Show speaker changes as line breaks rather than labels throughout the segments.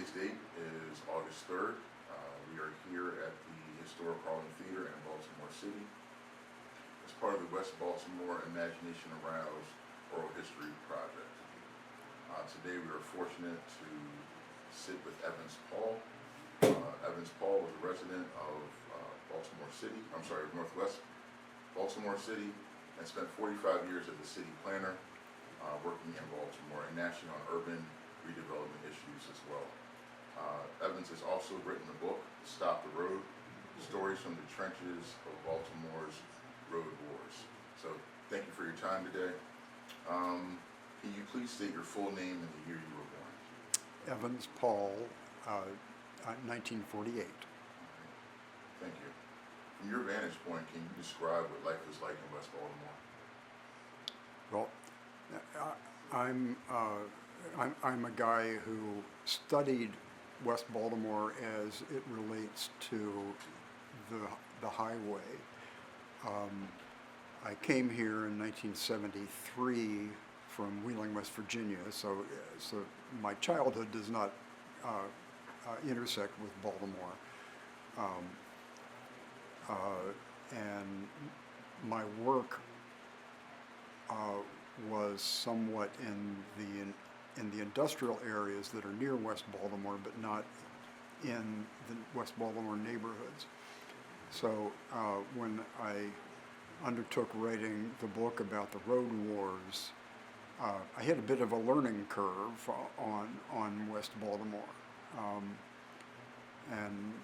Today's date is August 3rd. We are here at the historic Harlem Theatre in Baltimore City as part of the West Baltimore Imagination Aroused Oral History Project. Today we are fortunate to sit with Paull. Paull was a resident of Northwest Baltimore City, and spent 45 years as a city planner, working in Baltimore and nationally on urban redevelopment issues as well. Evans has also written the book, Stop the Road, Stories from the Trenches of Baltimore's Road Wars. So thank you for your time today. Can you please state your full name and the year you were born?
Evans Paull, 1948.
Thank you. From your vantage point, can you describe what life is like in West Baltimore?
Well, I'm a guy who studied West Baltimore as it relates to the highway. I came here in 1973 from Wheeling, West Virginia, so my childhood does not intersect with Baltimore. And my work was somewhat in the industrial areas that are near West Baltimore, but not in the West Baltimore neighborhoods. So when I undertook writing the book about the road wars, I had a bit of a learning curve on West Baltimore. And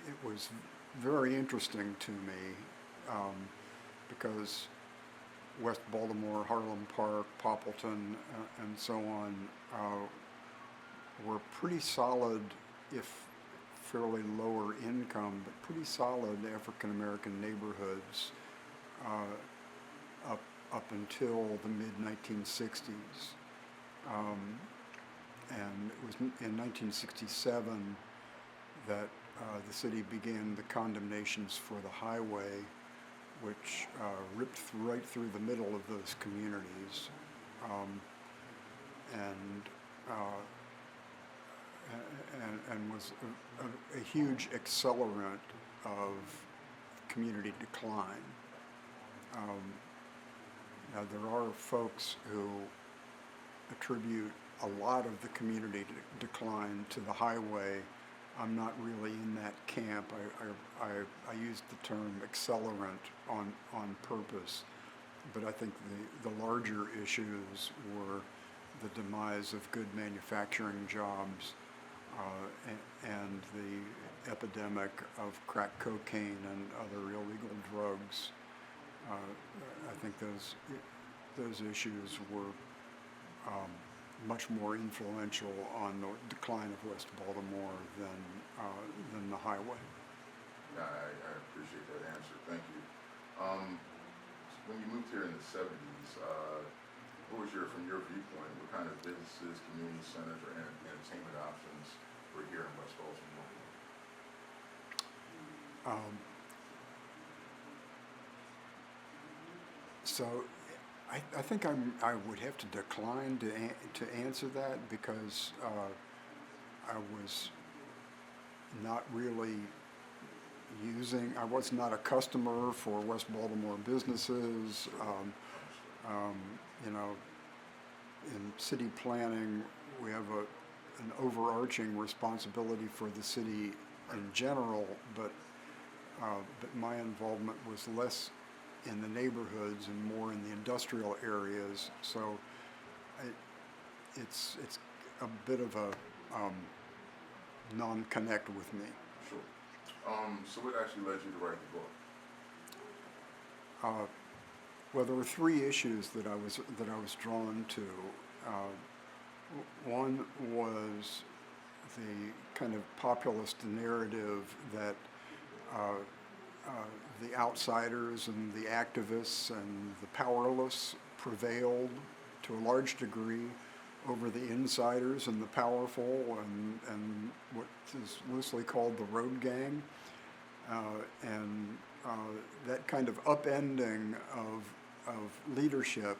it was very interesting to me because West Baltimore, Harlem Park, Poppleton, and so on were pretty solid, if fairly lower income, but pretty solid African American neighborhoods up until the mid-1960s. And it was in 1967 that the city began the condemnations for the highway, which ripped right through the middle of those communities, and was a huge accelerant of community decline. Now there are folks who attribute a lot of the community decline to the highway. I'm not really in that camp. I used the term accelerant on purpose, but I think the larger issues were the demise of good manufacturing jobs and the epidemic of crack cocaine and other illegal drugs. I think those issues were much more influential on the decline of West Baltimore than the highway.
Yeah, I appreciate that answer. Thank you. When you moved here in the 70s, what was from your viewpoint, what kind of businesses, community centers, or entertainment options were here in West Baltimore?
So I think I would have to decline to answer that because I was not really I was not a customer for West Baltimore businesses. In city planning, we have an overarching responsibility for the city in general, but my involvement was less in the neighborhoods and more in the industrial areas. So it's a bit of a non-connect with me.
Sure. So what actually led you to write the book?
Well, there were three issues that I was drawn to. One was the kind of populist narrative that the outsiders and the activists and the powerless prevailed to a large degree over the insiders and the powerful and what is loosely called the road gang. That kind of upending of leadership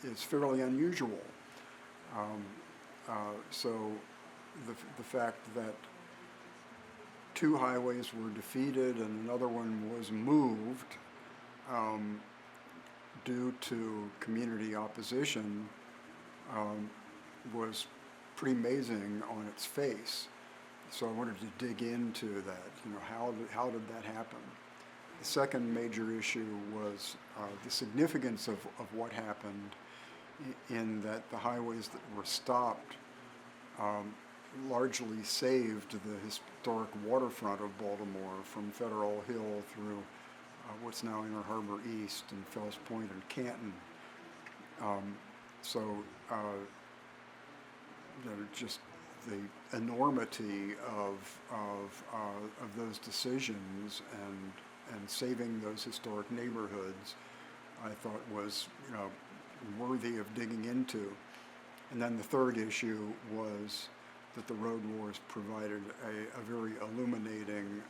is fairly unusual. So the fact that two highways were defeated and another one was moved um, due to community opposition was pretty amazing on its face. So I wanted to dig into that. How did that happen? The second major issue was the significance of what happened in that the highways that were stopped largely saved the historic waterfront of Baltimore from Federal Hill through what's now Inner Harbor East and Fells Point and Canton. So just the enormity of those decisions and saving those historic neighborhoods, I thought was worthy of digging into. And then the third issue was that the road wars provided a very illuminating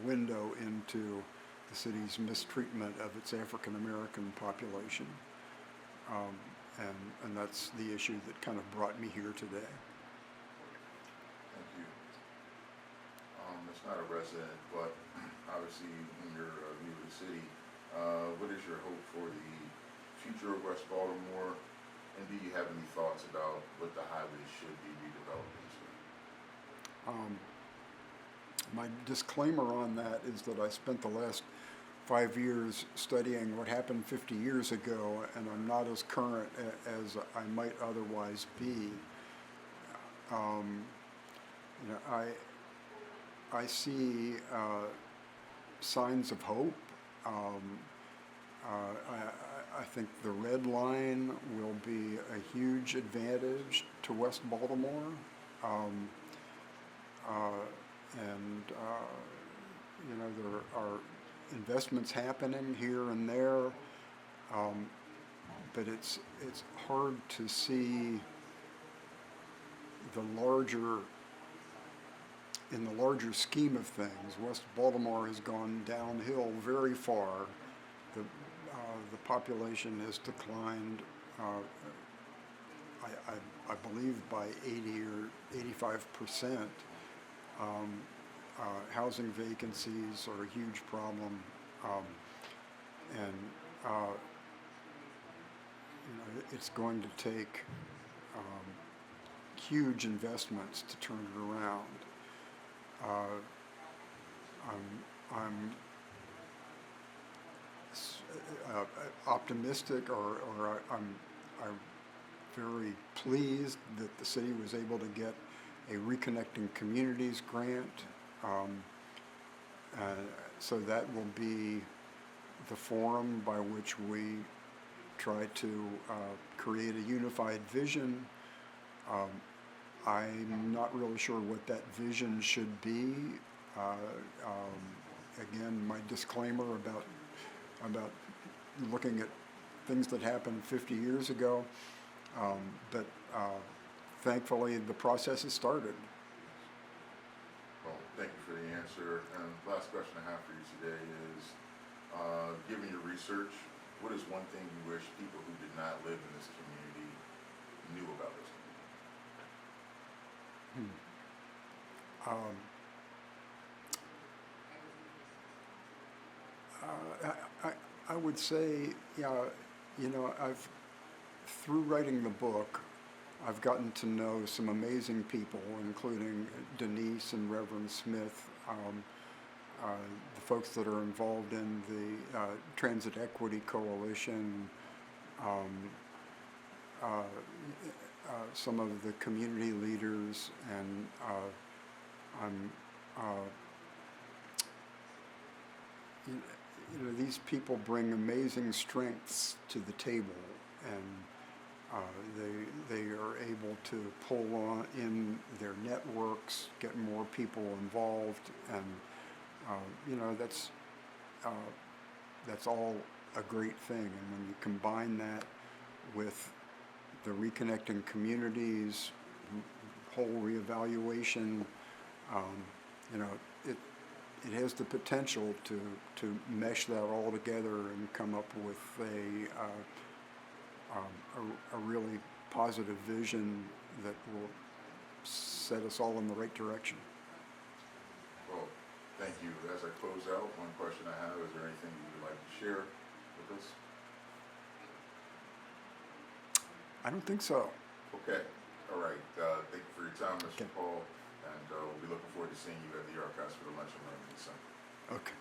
window into the city's mistreatment of its African American population. And that's the issue that kind of brought me here today.
Thank you. It's not a resident, but obviously when you're new to the city, what is your hope for the future of West Baltimore? And do you have any thoughts about what the highways should be redeveloped into?
My disclaimer on that is that I spent the last 5 years studying what happened 50 years ago, and I'm not as current as I might otherwise be. I see signs of hope. I think the red line will be a huge advantage to West Baltimore. There are investments happening here and there, but it's hard to see in the larger scheme of things. West Baltimore has gone downhill very far. The population has declined, I believe, by 80 or 85%. Housing vacancies are a huge problem, it's going to take huge investments to turn it around. I'm optimistic, or I'm very pleased that the city was able to get a Reconnecting Communities grant. So that will be the forum by which we try to create a unified vision. I'm not really sure what that vision should be. Again, my disclaimer about looking at things that happened 50 years ago, but thankfully the process has started.
Well, thank you for the answer. And the last question I have for you today is, given your research, what is one thing you wish people who did not live in this community knew about this community?
I would say, through writing the book, I've gotten to know some amazing people, including Denise and Reverend Smith, the folks that are involved in the Transit Equity Coalition, some of the community leaders, and these people bring amazing strengths to the table, and they are able to pull on in their networks, get more people involved, and that's all a great thing. And when you combine that with the Reconnecting Communities whole reevaluation, it has the potential to mesh that all together and come up with a really positive vision that will set us all in the right direction.
Well, thank you. As I close out, one question I have, is there anything you would like to share with us?
I don't think so.
Okay, all right. Thank you for your time, Mr.
Okay.
Paull, and we'll be looking forward to seeing you at the Archives for the Lunch and Learn in December.
Okay.